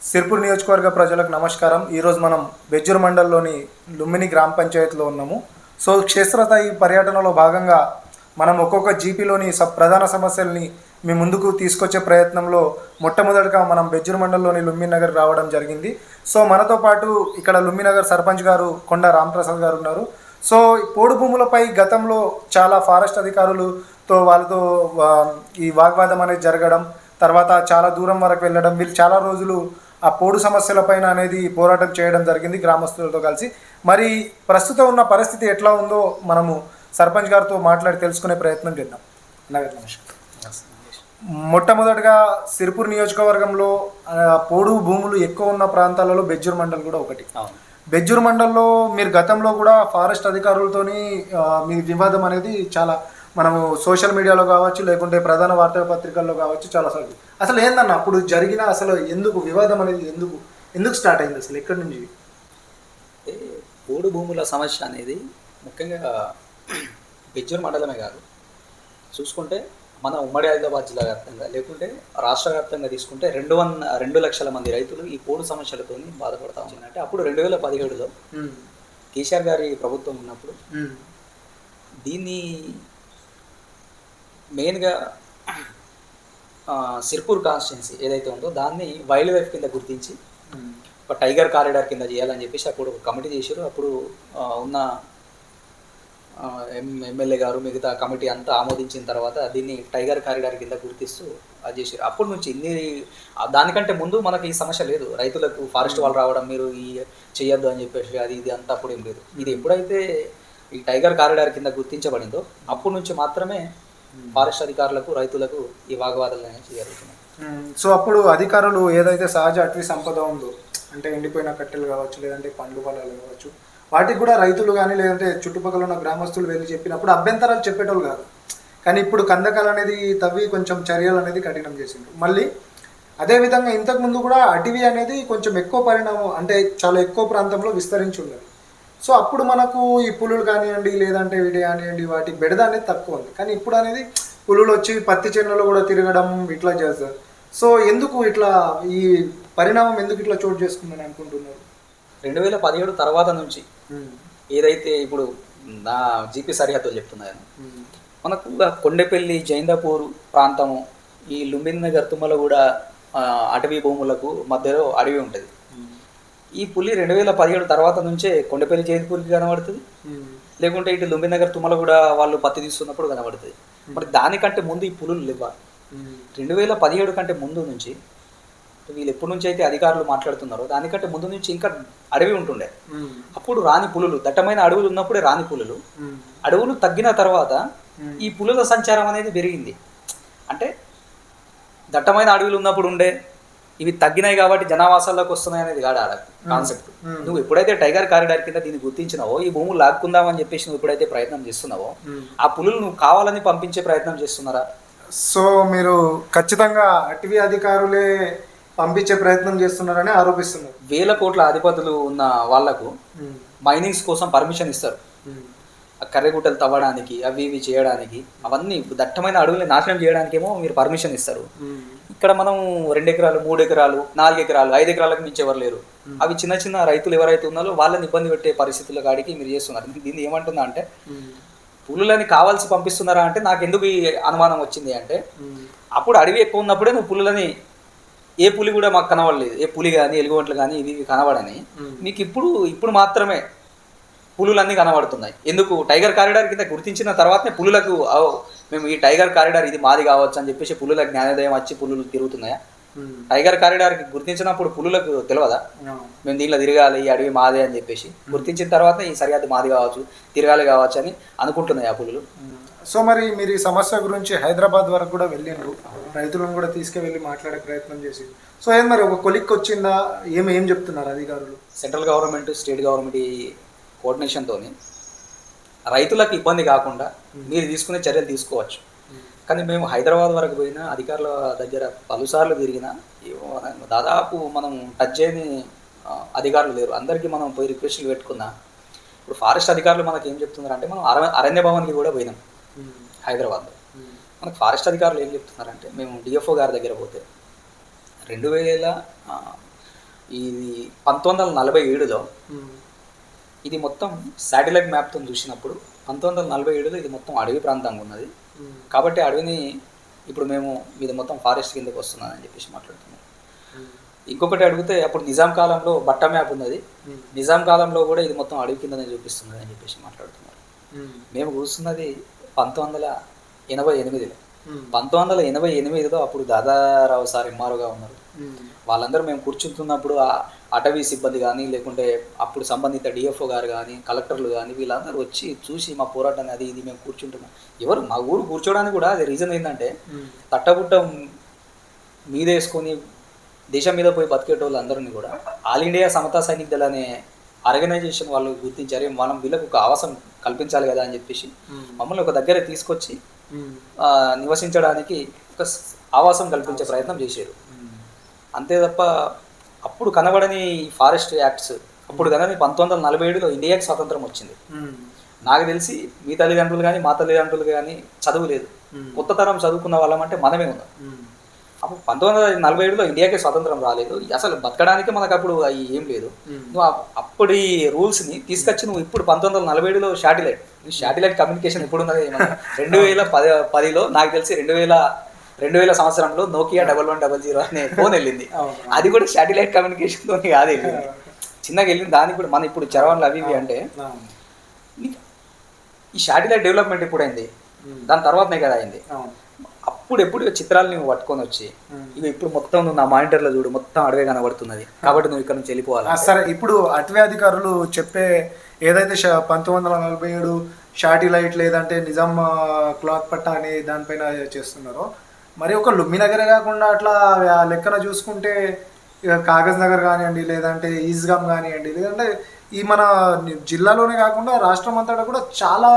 సిర్పూర్ నియోజకవర్గ ప్రజలకు నమస్కారం. ఈరోజు మనం బెజ్జూర్ మండలంలోని లుంబిని గ్రామ పంచాయతీలో ఉన్నాము. సో క్షేత్రస్థాయి పర్యటనలో భాగంగా మనం ఒక్కొక్క జీపీలోని ప్రధాన సమస్యల్ని మీ ముందుకు తీసుకొచ్చే ప్రయత్నంలో మొట్టమొదటిగా మనం బెజ్జూర్ మండలంలోని లుంబిని నగర్ రావడం జరిగింది. సో మనతో పాటు ఇక్కడ లుంబిని నగర్ సర్పంచ్ గారు కొండ రామప్రసాద్ గారు ఉన్నారు. సో పోడు భూములపై గతంలో చాలా ఫారెస్ట్ అధికారులతో వాళ్ళతో ఈ వాగ్వాదం అనేది జరగడం, తర్వాత చాలా దూరం వరకు వెళ్ళడం, వీళ్ళు చాలా రోజులు ఆ పోడు సమస్యలపైన అనేది పోరాటం చేయడం జరిగింది గ్రామస్తులతో కలిసి. మరి ప్రస్తుతం ఉన్న పరిస్థితి ఎట్లా ఉందో మనము సర్పంచ్ గారితో మాట్లాడి తెలుసుకునే ప్రయత్నం చేద్దాం. నగర్ నమస్కారం. మొట్టమొదటిగా సిర్పూర్ నియోజకవర్గంలో పోడు భూములు ఎక్కువ ఉన్న ప్రాంతాలలో బెజ్జూర్ మండల్ కూడా ఒకటి. బెజ్జూర్ మండల్లో మీరు గతంలో కూడా ఫారెస్ట్ అధికారులతోని మీ వివాదం అనేది చాలా మనము సోషల్ మీడియాలో కావచ్చు, లేకుంటే ప్రధాన వార్తాపత్రికల్లో కావచ్చు చాలాసార్లు. అసలు ఏందన్న అప్పుడు జరిగిన అసలు ఎందుకు వివాదం అనేది ఎందుకు స్టార్ట్ అయింది, అసలు ఎక్కడి నుంచి? పోడు భూముల సమస్య అనేది ముఖ్యంగా బెజ్జూర్ మండలమే కాదు, చూసుకుంటే మన ఉమ్మడి ఆదిలాబాద్ జిల్లా వ్యాప్తంగా లేకుంటే రాష్ట్ర వ్యాప్తంగా తీసుకుంటే 2 లక్షల మంది రైతులు ఈ పోడు సమస్యలతో బాధపడతా ఉన్నారు. అంటే అప్పుడు 2017లో కేసీఆర్ గారి ప్రభుత్వం ఉన్నప్పుడు దీన్ని మెయిన్గా సిర్పూర్ కాన్స్టిట్యున్సీ ఏదైతే ఉందో దాన్ని వైల్డ్ లైఫ్ కింద గుర్తించి ఒక టైగర్ కారిడార్ కింద చేయాలని చెప్పేసి అప్పుడు కమిటీ చేశారు. అప్పుడు ఉన్న ఎమ్మెల్యే గారు మిగతా కమిటీ అంతా ఆమోదించిన తర్వాత దీన్ని టైగర్ కారిడార్ కింద గుర్తిస్తూ అది చేశారు. అప్పటి నుంచి దానికంటే ముందు మనకి ఈ సమస్య లేదు. రైతులకు ఫారెస్ట్ వాళ్ళు రావడం, మీరు ఈ చేయొద్దు అని చెప్పేసి అది ఇది అంతా అప్పుడు ఏం లేదు. ఇది ఎప్పుడైతే ఈ టైగర్ కారిడార్ కింద గుర్తించబడిందో అప్పటి నుంచి మాత్రమే ఫారెస్ట్ అధికారులకు రైతులకు ఈ వాగ్వాదాలు అనేవి జరుగుతున్నాయి. సో అప్పుడు అధికారులు ఏదైతే సహజ అటవీ సంపద ఉందో, అంటే ఎండిపోయిన కట్టెలు కావచ్చు, లేదంటే పండ్లు పొలాలు కావచ్చు, వాటికి కూడా రైతులు కానీ లేదంటే చుట్టుపక్కల ఉన్న గ్రామస్తులు వెళ్ళి చెప్పినప్పుడు అభ్యంతరాలు చెప్పేటోళ్ళు కాదు. కానీ ఇప్పుడు కందకాలు అనేది తవ్వి కొంచెం చర్యలు అనేది కఠినం చేసిండ్రు. మళ్ళీ అదేవిధంగా ఇంతకుముందు కూడా అటవీ అనేది కొంచెం ఎక్కువ పరిణామం, అంటే చాలా ఎక్కువ ప్రాంతంలో విస్తరించి ఉన్నది. సో అప్పుడు మనకు ఈ పులులు కానివ్వండి, లేదంటే వీటి కానివ్వండి, వాటి బెడద అనేది తక్కువ ఉంది. కానీ ఇప్పుడు అనేది పులులు వచ్చి పత్తి చేనులలో కూడా తిరగడం ఇట్లా చేస్తారు. సో ఎందుకు ఇట్లా ఈ పరిణామం ఎందుకు ఇట్లా చోటు చేసుకుందని అనుకుంటున్నారు? 2017 తర్వాత నుంచి ఏదైతే ఇప్పుడు నా జీపీ సరిహద్దులు చెప్తున్నాయో మనకు కొండపల్లి, జైందాపూర్ ప్రాంతము, ఈ లుంబిని నగర్, తుమ్మలగూడ అటవీ భూములకు మధ్యలో అడవి ఉంటుంది. ఈ పులి 2017 తర్వాత నుంచే కొండపల్లి, జైందాపూర్కి కనబడుతుంది, లేకుంటే ఇటు లుంబిని నగర్, తుమ్మలగూడ వాళ్ళు పత్తి తీస్తున్నప్పుడు కనబడుతుంది. మరి దానికంటే ముందు ఈ పులులు లేవా? 2017 కంటే ముందు నుంచి వీళ్ళు ఎప్పటి నుంచి అయితే అధికారులు మాట్లాడుతున్నారో దానికంటే ముందు నుంచి ఇంకా అడవి ఉంటుండే. అప్పుడు రాని పులులు, దట్టమైన అడవులు ఉన్నప్పుడే రాని పులులు, అడవులు తగ్గిన తర్వాత ఈ పులుల సంచారం అనేది పెరిగింది. అంటే దట్టమైన అడవులు ఉన్నప్పుడు ఉండే, ఇవి తగ్గినాయి కాబట్టి జనావాసాల్లోకి వస్తున్నాయి అనేది కాదు ఆడ కాన్సెప్ట్. నువ్వు ఎప్పుడైతే టైగర్ కారిడార్ కింద దీన్ని గుర్తించినావో, ఈ భూములు లాక్కుందామని చెప్పేసి నువ్వు ఎప్పుడైతే ప్రయత్నం చేస్తున్నావో, ఆ పులులు నువ్వు కావాలని పంపించే ప్రయత్నం చేస్తున్నారా? సో మీరు ఖచ్చితంగా అటవీ అధికారులే పంపించే ప్రయత్నం చేస్తున్నారని ఆరోపిస్తున్నారు. 1000 కోట్ల అధిపతులు ఉన్న వాళ్లకు మైనింగ్స్ కోసం పర్మిషన్ ఇస్తారు, కర్రెగుట్టలు తవ్వడానికి, అవి ఇవి చేయడానికి, అవన్నీ దట్టమైన అడవుల్ని నాశనం చేయడానికేమో మీరు పర్మిషన్ ఇస్తారు. ఇక్కడ మనం 2 ఎకరాలు, 3 ఎకరాలు, 4 ఎకరాలు, 5 ఎకరాలకు మించి ఎవరు లేరు. అవి చిన్న చిన్న రైతులు ఎవరైతే ఉన్నారో వాళ్ళని ఇబ్బంది పెట్టే పరిస్థితుల కాడికి మీరు చేస్తున్నారు. దీన్ని ఏమంటుందా అంటే, పులులని కావాల్సి పంపిస్తున్నారా అంటే నాకు ఎందుకు ఈ అనుమానం వచ్చింది అంటే, అప్పుడు అడవి ఎక్కువ ఉన్నప్పుడే నువ్వు పులులని, ఏ పులి కూడా మాకు కనబడలేదు, ఏ పులి కానీ ఎలుగుబంట్లు కానీ ఇవి కనబడని, మీకు ఇప్పుడు మాత్రమే పులులన్నీ కనబడుతున్నాయి. ఎందుకు? టైగర్ కారిడార్ కింద గుర్తించిన తర్వాతనే పులులకు మేము ఈ టైగర్ కారిడార్ ఇది మాది కావచ్చు అని చెప్పేసి పులుల జ్ఞానోదయం వచ్చి పులులు తిరుగుతున్నాయా? టైగర్ కారిడార్కి గుర్తించినప్పుడు పులులకు తెలియదా మేము దీనిలో తిరగాలి, ఈ అడవి మాదే అని చెప్పేసి? గుర్తించిన తర్వాత ఈ సరిహద్దు మాది కావచ్చు, తిరగాలి కావచ్చు అని అనుకుంటున్నాయి ఆ పులులు. సో మరి మీరు ఈ సమస్య గురించి హైదరాబాద్ వరకు కూడా వెళ్ళిండ్రు, రైతులను కూడా తీసుకువెళ్ళి మాట్లాడే ప్రయత్నం చేసి, సో ఏం మరి ఒక కొలిక్ వచ్చిందా? ఏం చెప్తున్నారు అధికారులు? సెంట్రల్ గవర్నమెంట్, స్టేట్ గవర్నమెంట్ కోఆర్డినేషన్తో రైతులకు ఇబ్బంది కాకుండా మీరు తీసుకునే చర్యలు తీసుకోవచ్చు. కానీ మేము హైదరాబాద్ వరకు పోయినా, అధికారుల దగ్గర పలుసార్లు తిరిగినా దాదాపు మనం టచ్ చేయని అధికారులు లేరు. అందరికీ మనం పోయి రిక్వెస్ట్లు పెట్టుకున్నా. ఇప్పుడు ఫారెస్ట్ అధికారులు మనకి ఏం చెప్తున్నారు అంటే, మనం అరణ్య భవన్కి కూడా పోయినాం హైదరాబాద్లో. మనకు ఫారెస్ట్ అధికారులు ఏం చెప్తున్నారంటే, మేము డిఎఫ్ఓ గారి దగ్గర పోతే ఇది 1947లో ఇది మొత్తం శాటిలైట్ మ్యాప్తో చూసినప్పుడు 1947లో ఇది మొత్తం అడవి ప్రాంతంగా ఉన్నది. కాబట్టి అడవిని ఇప్పుడు మేము ఇది మొత్తం ఫారెస్ట్ కిందకి వస్తున్నదని చెప్పేసి మాట్లాడుతున్నాం. ఇంకొకటి అడిగితే అప్పుడు నిజాం కాలంలో బట్ట మ్యాప్ ఉన్నది, నిజాం కాలంలో కూడా ఇది మొత్తం అడవి కిందనే చూపిస్తున్నది అని చెప్పేసి మాట్లాడుతున్నారు. మేము కూర్చున్నది 1988లో. 1988లో అప్పుడు దాదారావు సార్ ఎంఆర్ఓగా ఉన్నారు. వాళ్ళందరూ మేము కూర్చుంటున్నప్పుడు ఆ అటవీ సిబ్బంది కానీ లేకుంటే అప్పుడు సంబంధిత డిఎఫ్ఓ గారు కానీ కలెక్టర్లు కానీ వీళ్ళందరూ వచ్చి చూసి మా పోరాటాన్ని అది ఇది మేము కూర్చుంటున్నాం. ఎవరు మా ఊరు కూర్చోడానికి కూడా అది రీజన్ ఏంటంటే తట్టబుట్ట మీద వేసుకొని దేశం మీద పోయి బతికేటోళ్ళు అందరినీ కూడా ఆల్ ఇండియా సమతా సైనిక్ దళ అనే ఆర్గనైజేషన్ వాళ్ళు గుర్తించారు. మనం వీళ్ళకు ఒక ఆవాసం కల్పించాలి కదా అని చెప్పేసి మమ్మల్ని ఒక దగ్గర తీసుకొచ్చి నివసించడానికి ఒక ఆవాసం కల్పించే ప్రయత్నం చేశారు. అంతే తప్ప అప్పుడు కనబడని ఫారెస్ట్ యాక్ట్స్ అప్పుడు కనబడి 1947లో ఇండియాకి స్వాతంత్రం వచ్చింది. నాకు తెలిసి మీ తల్లిదండ్రులు కానీ మా తల్లిదండ్రులు కానీ చదువు లేదు, కొత్త తరం చదువుకున్న వాళ్ళమంటే మనమే ఉన్నాం. అప్పుడు 1947లో ఇండియాకి స్వాతంత్రం రాలేదు, అసలు బతకడానికి మనకు అప్పుడు అవి ఏం లేదు. నువ్వు అప్పటి రూల్స్ని తీసుకొచ్చి నువ్వు ఇప్పుడు 1947లో శాటిలైట్ కమ్యూనికేషన్ ఎప్పుడు ఉన్నది 2010లో నాకు తెలిసి 2000 సంవత్సరంలో నోకియా 1100 అనే ఫోన్ వెళ్ళింది. అది కూడా శాటిలైట్ కమ్యూనికేషన్తో కాదు వెళ్ళింది, చిన్నగా వెళ్ళింది. దానికి కూడా మన ఇప్పుడు చరవాణిలు అవి ఇవి అంటే ఈ శాటిలైట్ డెవలప్మెంట్ ఎప్పుడైంది, దాని తర్వాతనే కదా అయింది. ఎప్పుడు చిత్రాలు నువ్వు పట్టుకొని వచ్చి ఇవి ఇప్పుడు మొత్తం నువ్వు నా మానిటర్లో చూడు మొత్తం అడవే కనబడుతున్నది కాబట్టి నువ్వు ఇక్కడ నుంచి వెళ్ళిపోవాలి. సరే, ఇప్పుడు అటవీ అధికారులు చెప్పే ఏదైతే 1947 శాటిలైట్ లేదంటే నిజాం క్లాత్ పట్టా అని దానిపైన చేస్తున్నారో, మరి ఒక లుంబినగరే కాకుండా అట్లా లెక్కన చూసుకుంటే కాగజ్ నగర్ కానివ్వండి, లేదంటే ఈజ్గామ్ కానివ్వండి, లేదంటే ఈ మన జిల్లాలోనే కాకుండా రాష్ట్రం అంతటా కూడా చాలా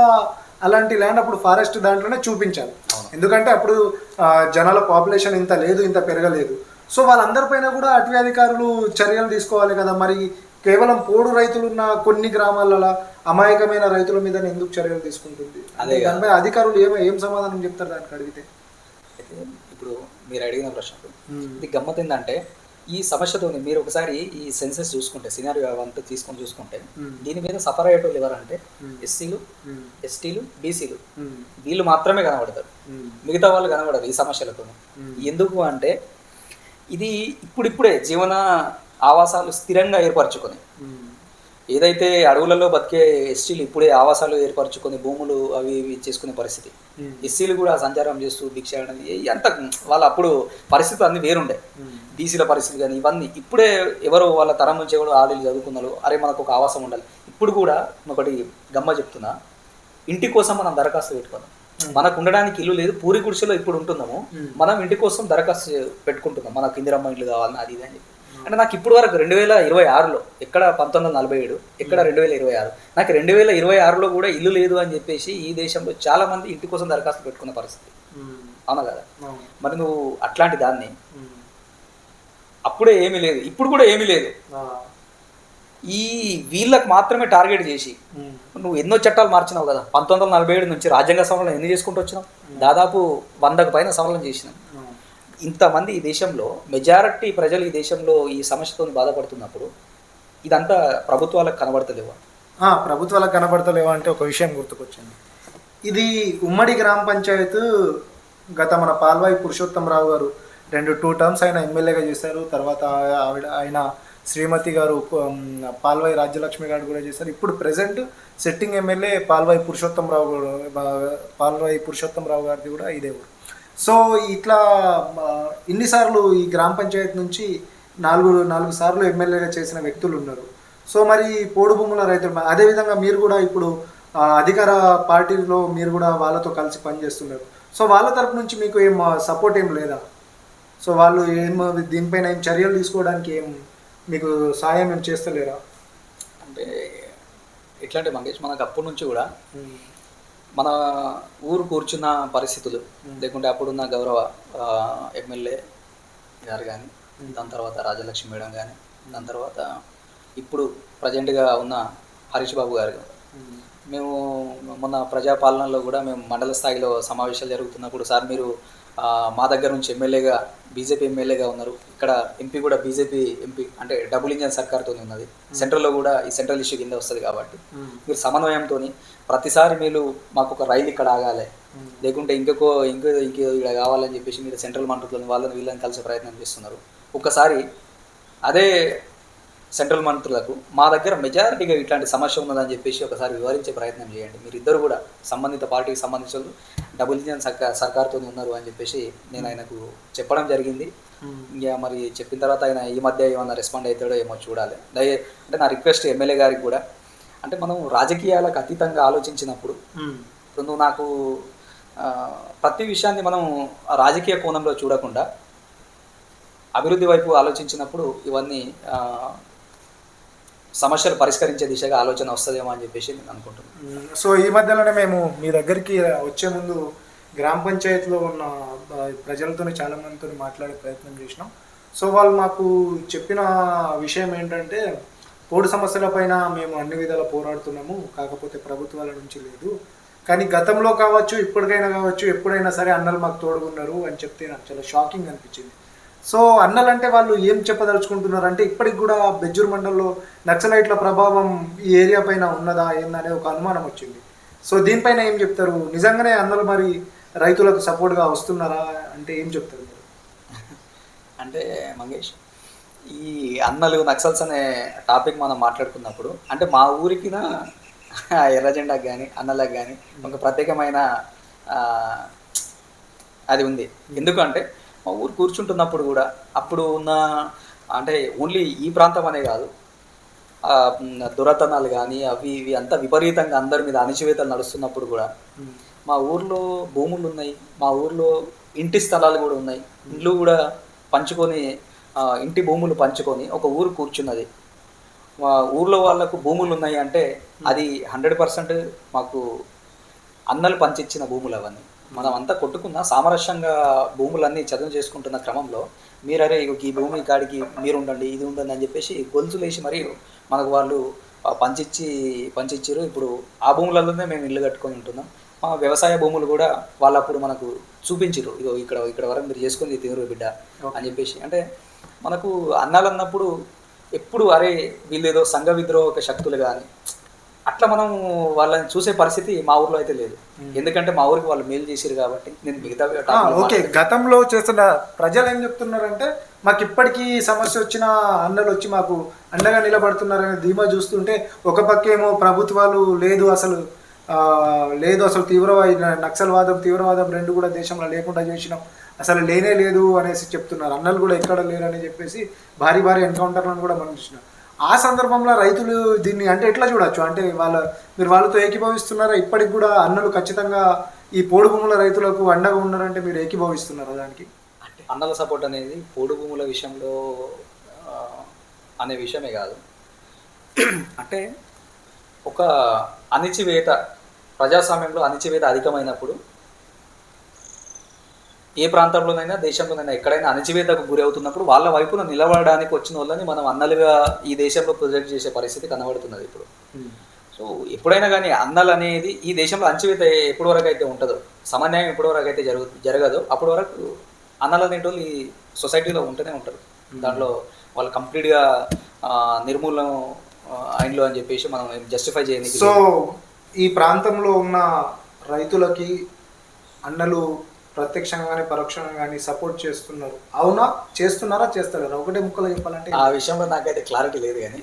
అలాంటి ల్యాండ్ అప్పుడు ఫారెస్ట్ దాంట్లోనే చూపించాలి. ఎందుకంటే అప్పుడు జనాల పాపులేషన్ ఇంత లేదు, ఇంత పెరగలేదు. సో వాళ్ళందరిపైన కూడా అటవీ అధికారులు చర్యలు తీసుకోవాలి కదా. మరి కేవలం పోడు రైతులు ఉన్న కొన్ని గ్రామాలలో అమాయకమైన రైతుల మీద ఎందుకు చర్యలు తీసుకుంటుంది? అదే దానిపై అధికారులు ఏం సమాధానం చెప్తారు దానికి అడిగితే? ఇప్పుడు మీరు అడిగిన ప్రశ్నకు ఇది గమ్మత్ ఏంటంటే ఈ సమస్యతో మీరు ఒకసారి ఈ సెన్సెస్ చూసుకుంటే సినారియో అంతా తీసుకొని చూసుకుంటే దీని మీద సఫర్ అయ్యేటోళ్ళు ఎవరంటే ఎస్సీలు, ఎస్టీలు, బీసీలు వీళ్ళు మాత్రమే కనబడతారు, మిగతా వాళ్ళు కనబడరు ఈ సమస్యలతో. ఎందుకు అంటే ఇది ఇప్పుడిప్పుడే జీవన ఆవాసాలు స్థిరంగా ఏర్పరచుకొని ఏదైతే అడవులలో బతికే ఎస్టీలు ఇప్పుడే ఆవాసాలు ఏర్పరచుకొని భూములు అవి ఇవి చేసుకునే పరిస్థితి, ఎస్సీలు కూడా సంచారం చేస్తూ భిక్ష అంత వాళ్ళ అప్పుడు పరిస్థితి అన్ని వేరుండే. బీసీల పరిస్థితి కానీ ఇవన్నీ ఇప్పుడే ఎవరు వాళ్ళ తరం నుంచి కూడా ఆడలు చదువుకున్నారు, అరే మనకు ఒక ఆవాసం ఉండాలి. ఇప్పుడు కూడా ఒకటి గమ్మ చెప్తున్నా, ఇంటి కోసం మనం దరఖాస్తు పెట్టుకున్నాం. మనకు ఉండడానికి ఇల్లు లేదు, పూరి గుడిసెలో ఇప్పుడు ఉంటున్నాము, మనం ఇంటి కోసం దరఖాస్తు పెట్టుకుంటున్నాం, మనకు ఇందిరమ్మ ఇల్లు కావాలని అది ఇది అని చెప్పి. అంటే నాకు ఇప్పుడు వరకు 2026లో ఎక్కడ 1947 ఎక్కడ 2026, నాకు 2026లో కూడా ఇల్లు లేదు అని చెప్పేసి ఈ దేశంలో చాలా మంది ఇంటి కోసం దరఖాస్తు పెట్టుకున్న పరిస్థితి, అవునా కదా? మరి నువ్వు అట్లాంటి దాన్ని అప్పుడే ఏమీ లేదు, ఇప్పుడు కూడా ఏమీ లేదు, ఈ వీళ్ళకి మాత్రమే టార్గెట్ చేసి నువ్వు ఎన్నో చట్టాలు మార్చినావు కదా. 1947 నుంచి రాజ్యాంగ సవరణ ఎన్ని చేసుకుంటూ వచ్చినావు? దాదాపు 100కు పైన సవరణ చేసినాం. ఇంతమంది ఈ దేశంలో మెజారిటీ ప్రజలు ఈ దేశంలో ఈ సమస్యతో బాధపడుతున్నప్పుడు ఇదంతా ప్రభుత్వాలకు కనబడతలేవా? ప్రభుత్వాలకు కనబడతలేవా అంటే ఒక విషయం గుర్తుకొచ్చింది. ఇది ఉమ్మడి గ్రామ పంచాయత్ గత మన పాల్వాయి పురుషోత్తమరావు గారు 2 టర్మ్స్ ఆయన ఎమ్మెల్యేగా చేశారు. తర్వాత ఆయన శ్రీమతి గారు పాల్వాయి రాజ్యలక్ష్మి గారు కూడా చేశారు. ఇప్పుడు present setting MLA Palvai Purushottam Rao గారిది కూడా ఇదే ఊరు. సో ఇట్లా ఇన్నిసార్లు ఈ గ్రామ పంచాయతీ నుంచి 4 సార్లు ఎమ్మెల్యేగా చేసిన వ్యక్తులు ఉన్నారు. సో మరి పోడు భూముల రైతులు, అదేవిధంగా మీరు కూడా ఇప్పుడు అధికార పార్టీలో మీరు కూడా వాళ్ళతో కలిసి పనిచేస్తున్నారు. సో వాళ్ళ తరపు నుంచి మీకు ఏం సపోర్ట్ ఏం లేదా? సో వాళ్ళు దీనిపైన ఏం చర్యలు తీసుకోవడానికి ఏం మీకు సాయం ఏం చేస్తలేరా? అంటే ఎట్లాంటి మంగేష్, మనకు అప్పటి నుంచి కూడా మన ఊరు కూర్చున్న పరిస్థితులు లేకుంటే అప్పుడున్న గౌరవ ఎమ్మెల్యే గారు కానీ, దాని తర్వాత రాజలక్ష్మి మేడం కానీ, దాని తర్వాత ఇప్పుడు ప్రజెంట్గా ఉన్న హరీష్ బాబు గారు, మేము మొన్న ప్రజాపాలనలో కూడా మేము మండల స్థాయిలో సమావేశాలు జరుగుతున్నప్పుడు సార్ మీరు మా దగ్గర నుంచి ఎమ్మెల్యేగా బీజేపీ ఎమ్మెల్యేగా ఉన్నారు. ఇక్కడ ఎంపీ కూడా బీజేపీ ఎంపీ, అంటే డబుల్ ఇంజన్ సర్కార్తో ఉన్నది. సెంట్రల్లో కూడా ఈ సెంట్రల్ ఇష్యూ కింద వస్తుంది కాబట్టి మీరు సమన్వయంతో ప్రతిసారి మీరు మాకు ఒక రైలు ఇక్కడ ఆగాలి, లేకుంటే ఇంకో ఇక్కడ కావాలని చెప్పేసి మీరు సెంట్రల్ మంత్రులను వాళ్ళని వీళ్ళని కలిసే ప్రయత్నం చేస్తున్నారు. ఒక్కసారి అదే సెంట్రల్ మంత్రులకు మా దగ్గర మెజారిటీగా ఇట్లాంటి సమస్య ఉన్నదని చెప్పేసి ఒకసారి వివరించే ప్రయత్నం చేయండి. మీరు ఇద్దరు కూడా సంబంధిత పార్టీకి సంబంధించిన డబుల్ ఇంజన్ సర్కార్తో ఉన్నారు అని చెప్పేసి నేను ఆయనకు చెప్పడం జరిగింది. ఇంకా మరి చెప్పిన తర్వాత ఆయన ఈ మధ్య ఏమన్నా రెస్పాండ్ అవుతాడో ఏమో చూడాలి. అంటే నా రిక్వెస్ట్ ఎమ్మెల్యే గారికి కూడా, అంటే మనం రాజకీయాలకు అతీతంగా ఆలోచించినప్పుడు ఇప్పుడు నువ్వు నాకు ప్రతి విషయాన్ని మనం రాజకీయ కోణంలో చూడకుండా అభివృద్ధి వైపు ఆలోచించినప్పుడు ఇవన్నీ సమస్యలు పరిష్కరించే దిశగా ఆలోచన వస్తుందేమో అని చెప్పేసి నేను అనుకుంటున్నాను. సో ఈ మధ్యలోనే మేము మీ దగ్గరికి వచ్చే ముందు గ్రామ పంచాయతీలో ఉన్న ప్రజలతో చాలామందితో మాట్లాడే ప్రయత్నం చేసినాం. సో వాళ్ళు మాకు చెప్పిన విషయం ఏంటంటే, పోడు సమస్యలపైన మేము అన్ని విధాలా పోరాడుతున్నాము, కాకపోతే ప్రభుత్వాల నుంచి లేదు. కానీ గతంలో కావచ్చు, ఇప్పటికైనా కావచ్చు, ఎప్పుడైనా సరే అన్నలు మాకు తోడుగున్నారు అని చెప్తే నాకు చాలా షాకింగ్ అనిపించింది. సో అన్నలంటే వాళ్ళు ఏం చెప్పదలుచుకుంటున్నారు అంటే, ఇప్పటికి కూడా బెజ్జూర్ మండలంలో నక్సలైట్ల ప్రభావం ఈ ఏరియా పైన ఉన్నదా ఏందనే ఒక అనుమానం వచ్చింది. సో దీనిపైన ఏం చెప్తారు? నిజంగానే అన్నలు మరి రైతులకు సపోర్ట్గా వస్తున్నారా అంటే ఏం చెప్తారు? అంటే మంగేష్, ఈ అన్నలు నక్సల్స్ అనే టాపిక్ మనం మాట్లాడుకున్నప్పుడు, అంటే మా ఊరికి ఎర్రజెండాకి కానీ అన్నలకు కానీ ఒక ప్రత్యేకమైన అది ఉంది. ఎందుకంటే మా ఊరు కూర్చుంటున్నప్పుడు కూడా అప్పుడు ఉన్న, అంటే ఓన్లీ ఈ ప్రాంతం అనే కాదు, దురతనాలు కానీ అవి ఇవి అంతా విపరీతంగా అందరి మీద అణచివేతలు నడుస్తున్నప్పుడు కూడా మా ఊర్లో భూములు ఉన్నాయి, మా ఊర్లో ఇంటి స్థలాలు కూడా ఉన్నాయి, ఇండ్లు కూడా పంచుకొని, ఇంటి భూములు పంచుకొని ఒక ఊరు కూర్చున్నది. మా ఊర్లో వాళ్ళకు భూములు ఉన్నాయి అంటే అది 100% మాకు అన్నలు పంచిచ్చిన భూములు అవన్నీ. మనం అంతా కొట్టుకున్న సామరస్యంగా భూములన్నీ చదువు చేసుకుంటున్న క్రమంలో మీరరే ఈ భూమి కాడికి మీరు ఉండండి, ఇది ఉండండి అని చెప్పేసి గొలుసులేసి మరి మనకు వాళ్ళు పంచిచ్చారు. ఇప్పుడు ఆ భూములలోనే మేము ఇల్లు కట్టుకొని ఉంటున్నాం. మా వ్యవసాయ భూములు కూడా వాళ్ళు అప్పుడు మనకు చూపించారు, ఇగో ఇక్కడ వరకు మీరు చేసుకొని తినరు బిడ్డ అని చెప్పేసి. అంటే మనకు అన్నాలు అన్నప్పుడు ఎప్పుడు అరే వీళ్ళు ఏదో సంఘ విద్రోహక శక్తులు కానీ అట్లా మనం వాళ్ళని చూసే పరిస్థితి మా ఊర్లో అయితే లేదు. ఎందుకంటే మా ఊరికి వాళ్ళు మేలు చేసారు కాబట్టి. నేను మిగతా ఓకే, గతంలో చేస్తున్న ప్రజలు ఏం చెప్తున్నారంటే, మాకు ఇప్పటికీ సమస్య వచ్చిన అన్నలు వచ్చి మాకు అండగా నిలబడుతున్నారనే ధీమా చూస్తుంటే, ఒక పక్కేమో ప్రభుత్వాలు లేదు అసలు నక్సల్వాదం తీవ్రవాదం రెండు కూడా దేశంలో లేకుండా చేసినాం, అసలు లేనే లేదు అనేసి చెప్తున్నారు. అన్నలు కూడా ఎక్కడ లేరని చెప్పేసి భారీ ఎన్కౌంటర్లను కూడా మనం చూసినాం. ఆ సందర్భంలో రైతులు దీన్ని అంటే ఎట్లా చూడొచ్చు? అంటే మీరు వాళ్ళతో ఏకీభవిస్తున్నారా? ఇప్పటికి కూడా అన్నలు ఖచ్చితంగా ఈ పోడు భూముల రైతులకు అండగా ఉన్నారంటే మీరు ఏకీభవిస్తున్నారా దానికి? అంటే అన్నల సపోర్ట్ అనేది పోడు భూముల విషయంలో అనే విషయమే కాదు. అంటే ఒక అణిచివేత, ప్రజాస్వామ్యంలో అణిచివేత అధికమైనప్పుడు ఏ ప్రాంతంలోనైనా దేశంలోనైనా ఎక్కడైనా అణచివేతకు గురి అవుతున్నప్పుడు వాళ్ళ వైపున నిలబడడానికి వచ్చిన వాళ్ళని మనం అన్నలుగా ఈ దేశంలో ప్రొజెక్ట్ చేసే పరిస్థితి కనబడుతున్నది ఇప్పుడు. సో ఎప్పుడైనా కానీ అన్నలు అనేది ఈ దేశంలో అణచివేత ఎప్పటి వరకు అయితే ఉంటుందో, సమన్యాయం ఎప్పటి వరకు అయితే జరగదో అప్పటి వరకు అన్నలు అనేటోళ్ళు ఈ సొసైటీలో ఉంటూనే ఉంటారు. దాంట్లో వాళ్ళు కంప్లీట్గా నిర్మూలన అయినలో అని చెప్పేసి మనం జస్టిఫై చేయడానికి. సో ఈ ప్రాంతంలో ఉన్న రైతులకి అన్నలు ప్రత్యక్షంగా కానీ పరోక్షంగా కానీ సపోర్ట్ చేస్తున్నారు, అవునా? చేస్తున్నారా, చేస్తారా? ఒకటే ముక్కలో చెప్పాలంటే ఆ విషయంలో నాకైతే క్లారిటీ లేదు. కానీ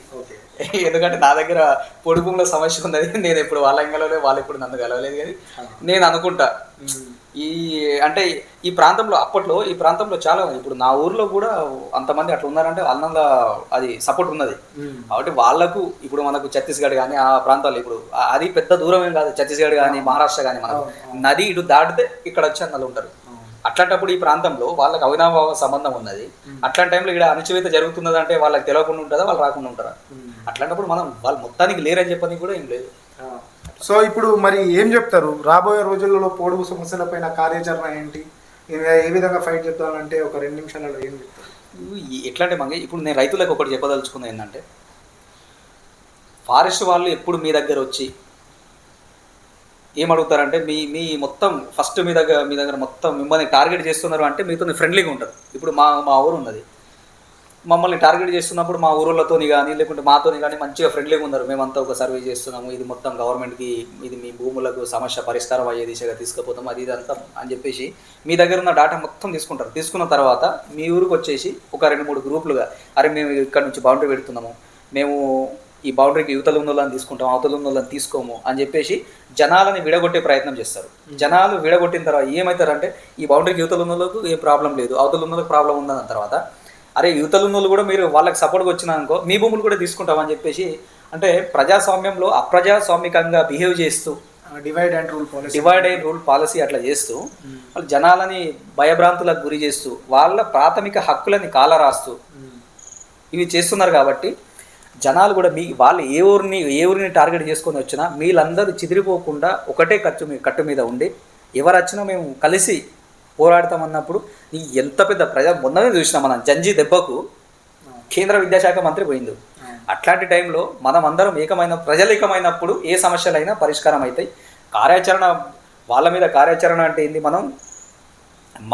ఎందుకంటే నా దగ్గర పొడి భూముల సమస్య ఉన్నది. నేను ఇప్పుడు వాళ్ళ కలవలేదు, వాళ్ళు ఇప్పుడు నన్ను కలవలేదు. కానీ నేను అనుకుంటా అంటే ఈ ప్రాంతంలో అప్పట్లో ఈ ప్రాంతంలో చాలా, ఇప్పుడు నా ఊర్లో కూడా అంతమంది అట్లా ఉన్నారంటే అన్నంలో అది సపోర్ట్ ఉన్నది. కాబట్టి వాళ్ళకు ఇప్పుడు మనకు ఛత్తీస్గఢ్ కానీ ఆ ప్రాంతాలు, ఇప్పుడు అది పెద్ద దూరం ఏం కాదు, ఛత్తీస్గఢ్ కానీ మహారాష్ట్ర కానీ మనకు నది ఇటు దాటితే ఇక్కడ వచ్చి అన్నలు ఉంటారు. అట్లాంటప్పుడు ఈ ప్రాంతంలో వాళ్ళకి అవినాభావ సంబంధం ఉన్నది. అట్లాంటి టైంలో ఇక్కడ అణచివేత జరుగుతున్నది అంటే వాళ్ళకి తెలియకుండా ఉంటుందా, వాళ్ళు రాకుండా ఉంటారా? అట్లాంటప్పుడు మనం వాళ్ళు మొత్తానికి లేరని చెప్పని కూడా ఏం లేదు. సో ఇప్పుడు మరి ఏం చెప్తారు రాబోయే రోజులలో పొడుగు సమస్యలపైన కార్యాచరణ ఏంటి, ఏ విధంగా ఫైట్ చెప్తానంటే ఒక 2 నిమిషాలలో ఏం చెప్తారు? ఎట్లా అంటే మంగ, ఇప్పుడు నేను రైతులకు ఒకటి చెప్పదలుచుకున్నది ఏంటంటే, ఫారెస్ట్ వాళ్ళు ఎప్పుడు మీ దగ్గర వచ్చి ఏం అడుగుతారంటే మీ మీ మొత్తం ఫస్ట్ మీ దగ్గర మొత్తం మిమ్మల్ని టార్గెట్ చేస్తున్నారు అంటే మీతో ఫ్రెండ్లీగా ఉంటారు. ఇప్పుడు మా మా ఊరు ఉన్నది, మమ్మల్ని టార్గెట్ చేస్తున్నప్పుడు మా ఊరోళ్ళతోని కానీ లేకుంటే మాతోని కానీ మంచిగా ఫ్రెండ్లీగా ఉన్నారు. మేమంతా ఒక సర్వే చేస్తున్నాము, ఇది మొత్తం గవర్నమెంట్కి, ఇది మీ భూములకు సమస్య పరిష్కారం అయ్యే దిశగా తీసుకుపోతాం, అది ఇది అంతా అని చెప్పేసి మీ దగ్గర ఉన్న డాటా మొత్తం తీసుకుంటారు. తీసుకున్న తర్వాత మీ ఊరికి వచ్చేసి ఒక 2-3 గ్రూపులుగా, అరే మేము ఇక్కడ నుంచి బౌండరీ పెడుతున్నాము, మేము ఈ బౌండరీకి యువతలు ఉన్న వాళ్ళని తీసుకుంటాం, అవతల ఉన్న వాళ్ళని తీసుకోము అని చెప్పేసి జనాలని విడగొట్టే ప్రయత్నం చేస్తారు. జనాలు విడగొట్టిన తర్వాత ఏమవుతారంటే ఈ బౌండరీకి యువతలు ఉన్న వాళ్ళకు ఏ ప్రాబ్లం లేదు, అవతల ఉన్న వాళ్ళకి ప్రాబ్లం ఉందన్న తర్వాత అరే యువతలు ఉన్న వాళ్ళు కూడా మీరు వాళ్ళకి సపోర్ట్గా వచ్చినారనుకో మీ భూములు కూడా తీసుకుంటామని చెప్పేసి, అంటే ప్రజాస్వామ్యంలో అప్రజాస్వామికంగా బిహేవ్ చేస్తూ డివైడ్ అండ్ రూల్ పాలసీ అట్లా చేస్తూ వాళ్ళు జనాలని భయభ్రాంతులకు గురి చేస్తూ వాళ్ళ ప్రాథమిక హక్కులని కాలరాస్తూ ఇవి చేస్తున్నారు. కాబట్టి జనాలు కూడా వాళ్ళు ఏ ఊరిని టార్గెట్ చేసుకొని వచ్చినా వీళ్ళందరూ చిదిరిపోకుండా ఒకటే కట్టు మీద ఉండి ఎవరు వచ్చినా మేము కలిసి పోరాడతామన్నప్పుడు ఈ ఎంత పెద్ద మొన్ననే చూసినాం మనం జంజీ దెబ్బకు కేంద్ర విద్యాశాఖ మంత్రి పోయింది. అట్లాంటి టైంలో మనం అందరం ప్రజలు ఏకమైనప్పుడు ఏ సమస్యలైనా పరిష్కారం అవుతాయి. కార్యాచరణ వాళ్ళ మీద కార్యాచరణ అంటే ఏంది,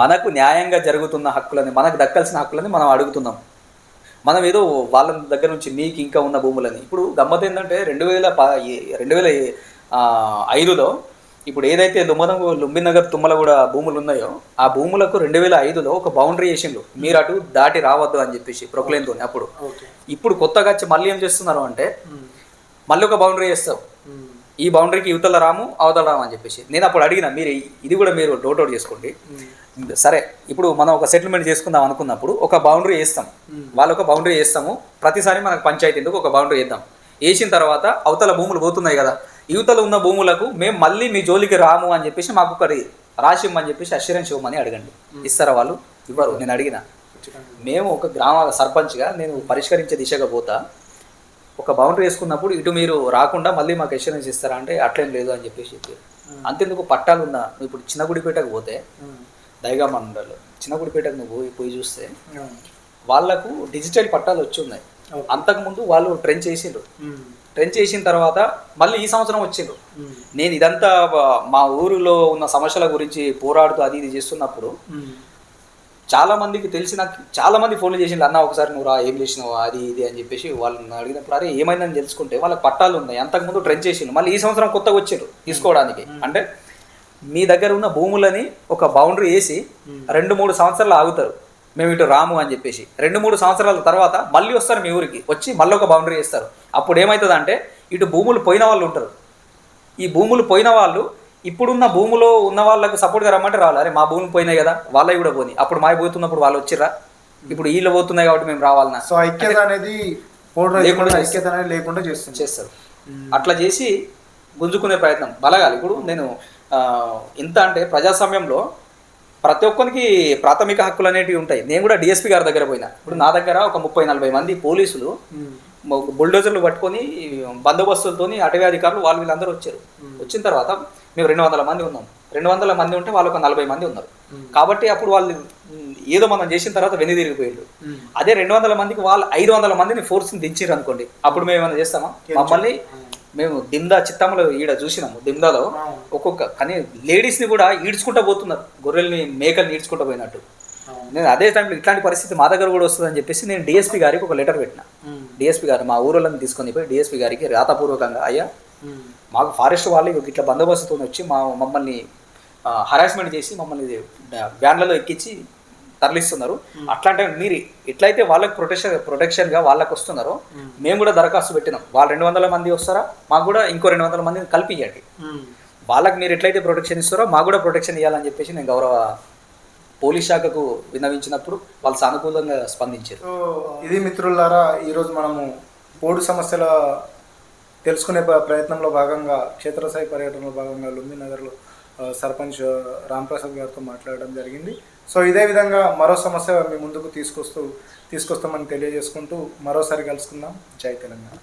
మనకు న్యాయంగా జరుగుతున్న హక్కులని, మనకు దక్కాల్సిన హక్కులని మనం అడుగుతున్నాం. మనం ఏదో వాళ్ళ దగ్గర నుంచి మీకు ఇంకా ఉన్న భూములని, ఇప్పుడు గమ్మత్ ఏంటంటే 2005లో ఇప్పుడు ఏదైతే లుంబిన్ నగర్ తుమ్మలగూడ భూములు ఉన్నాయో ఆ భూములకు 2005లో ఒక బౌండరీ వేసిండ్రు, మీరు అటు దాటి రావద్దు అని చెప్పేసి ప్రొక్లైన్తో. అప్పుడు ఇప్పుడు కొత్తగా వచ్చి మళ్ళీ ఏం చేస్తున్నారు అంటే మళ్ళీ ఒక బౌండరీ వేస్తావు, ఈ బౌండరీకి యువతల రాము అవతల రాము అని చెప్పేసి. నేను అప్పుడు అడిగిన మీరు ఇది కూడా మీరు డోట్ చేసుకోండి, సరే ఇప్పుడు మనం ఒక సెటిల్మెంట్ చేసుకుందాం అనుకున్నప్పుడు ఒక బౌండరీ వేస్తాం, వాళ్ళు ఒక బౌండరీ వేస్తాము, ప్రతిసారి మనకు పంచాయతీ ఎందుకు ఒక బౌండరీ వేద్దాం, వేసిన తర్వాత అవతల భూములు పోతున్నాయి కదా, యువతలు ఉన్న భూములకు మేము మళ్ళీ మీ జోలికి రాము అని చెప్పేసి మాకు ఒకటి రాసిమ్మని చెప్పేసి అష్యూరెన్స్ ఇవ్వమని అడగండి. ఇస్తారా వాళ్ళు? ఇవ్వరు. నేను అడిగిన, మేము ఒక గ్రామ సర్పంచ్గా నేను పరిష్కరించే దిశగా పోతా, ఒక బౌండరీ వేసుకున్నప్పుడు ఇటు మీరు రాకుండా మళ్ళీ మాకు అష్యూరెన్స్ ఇస్తారా అంటే అట్లేం లేదు అని చెప్పేసి చెప్పారు. అంతెందుకు పట్టాలు ఉన్నా, ఇప్పుడు చిన్నగుడిపేటకు పోతే దైగా మండలు చిన్నగుడిపేటకు నువ్వు పోయి చూస్తే వాళ్ళకు డిజిటల్ పట్టాలు వచ్చి ఉన్నాయి. అంతకుముందు వాళ్ళు ట్రెంచ్ చేసిండ్రు, ట్రెంచ్ చేసిన తర్వాత మళ్ళీ ఈ సంవత్సరం వచ్చిండ్రు. నేను ఇదంతా మా ఊరిలో ఉన్న సమస్యల గురించి పోరాడుతూ అది ఇది చేస్తున్నప్పుడు చాలా మందికి చాలా మంది ఫోన్లు చేసిండ్రు, అన్న ఒకసారి నువ్వు రా, ఏం చేసినావు అది ఇది అని చెప్పేసి వాళ్ళని అడిగినప్పుడు అరే ఏమైందని తెలుసుకుంటే వాళ్ళకి పట్టాలు ఉన్నాయి, అంతకుముందు ట్రెంచ్ చేసిండ్రు, మళ్ళీ ఈ సంవత్సరం కొత్తగా వచ్చిండ్రు తీసుకోవడానికి. అంటే మీ దగ్గర ఉన్న భూములని ఒక బౌండరీ వేసి 2-3 సంవత్సరాలు ఆగుతారు, మేము ఇటు రాము అని చెప్పేసి. 2-3 సంవత్సరాల తర్వాత మళ్ళీ వస్తారు మీ ఊరికి, వచ్చి మళ్ళీ ఒక బౌండరీ వేస్తారు. అప్పుడు ఏమవుతుంది అంటే ఇటు భూములు పోయిన వాళ్ళు ఉంటారు, ఈ భూములు పోయిన వాళ్ళు ఇప్పుడున్న భూములో ఉన్న వాళ్ళకు సపోర్ట్గా రమ్మంటే రావాలి, అరే మా భూములు పోయినాయి కదా వాళ్ళవి కూడా పోయి, అప్పుడు మావి పోతున్నప్పుడు వాళ్ళు వచ్చిర్రా, ఇప్పుడు వీళ్ళు పోతున్నాయి కాబట్టి మేము రావాలన్నా. సో ఐక్యత అనేది లేకుండా చేస్తారు. అట్లా చేసి గుంజుకునే ప్రయత్నం బలగాలి. ఇప్పుడు నేను ఎంత అంటే ప్రజాస్వామ్యంలో ప్రతి ఒక్కరికి ప్రాథమిక హక్కులు అనేటివి ఉంటాయి. నేను కూడా డిఎస్పీ గారి దగ్గర పోయినా, ఇప్పుడు నా దగ్గర ఒక 30-40 మంది పోలీసులు బుల్డోజర్లు పట్టుకొని బందోబస్తులతో అటవీ అధికారులు వాళ్ళు వీళ్ళందరూ వచ్చారు. వచ్చిన తర్వాత మేము 200 మంది ఉన్నాం, 200 మంది ఉంటే వాళ్ళు ఒక 40 మంది ఉన్నారు. కాబట్టి అప్పుడు వాళ్ళు ఏదో మనం చేసిన తర్వాత వెనుదిరిగిపోయిండ్రు. అదే 200 మందికి వాళ్ళు 500 మందిని ఫోర్స్ని దించారు అనుకోండి, అప్పుడు మేము ఏమైనా చేస్తామా? మమ్మల్ని మేము దిమ్దా చిత్తమ్మలో ఈడ చూసినాము, దిమ్దాలో కానీ లేడీస్ని కూడా ఈడ్చుకుంటూ పోతున్నారు, గొర్రెల్ని మేకల్ని ఈడ్చుకుంటూ పోయినట్టు. నేను అదే టైంలో ఇట్లాంటి పరిస్థితి మా దగ్గర కూడా వస్తుందని చెప్పేసి నేను డిఎస్పీ గారికి ఒక లెటర్ పెట్టిన. డిఎస్పీ గారు మా ఊరోళ్ళని తీసుకొని పోయి డిఎస్పీ గారికి రాతపూర్వకంగా, అయ్యా మాకు ఫారెస్ట్ వాళ్ళు ఇట్లా బందోబస్తుతో వచ్చి మమ్మల్ని హరాస్మెంట్ చేసి మమ్మల్ని వ్యాన్లలో ఎక్కించి తరలిస్తున్నారు, అట్లాంటి మీరు ఎట్లయితే వాళ్ళకి ప్రొటెక్షన్గా వాళ్ళకి వస్తున్నారో మేము కూడా దరఖాస్తు పెట్టినాం, వాళ్ళు 200 మంది వస్తారా మాకు కూడా ఇంకో 200 మందిని కల్పించండి, వాళ్ళకి మీరు ఎట్లయితే ప్రొటెక్షన్ ఇస్తారో మాకు కూడా ప్రొటెక్షన్ ఇవ్వాలని చెప్పేసి నేను గౌరవ పోలీస్ శాఖకు విన్నవించినప్పుడు వాళ్ళు సానుకూలంగా స్పందించారు. ఇది మిత్రులారా, ఈరోజు మనము పోడు సమస్యల తెలుసుకునే ప్రయత్నంలో భాగంగా క్షేత్రస్థాయి పర్యటనలో భాగంగా లుంబిన్ నగర్లో సర్పంచ్ రాంప్రసాద్ గారితో మాట్లాడడం జరిగింది. సో ఇదే విధంగా మరో సమస్య మీ ముందుకు తీసుకొస్తామని తెలియజేసుకుంటూ మరోసారి కలుసుకుందాం. జై తెలంగాణ.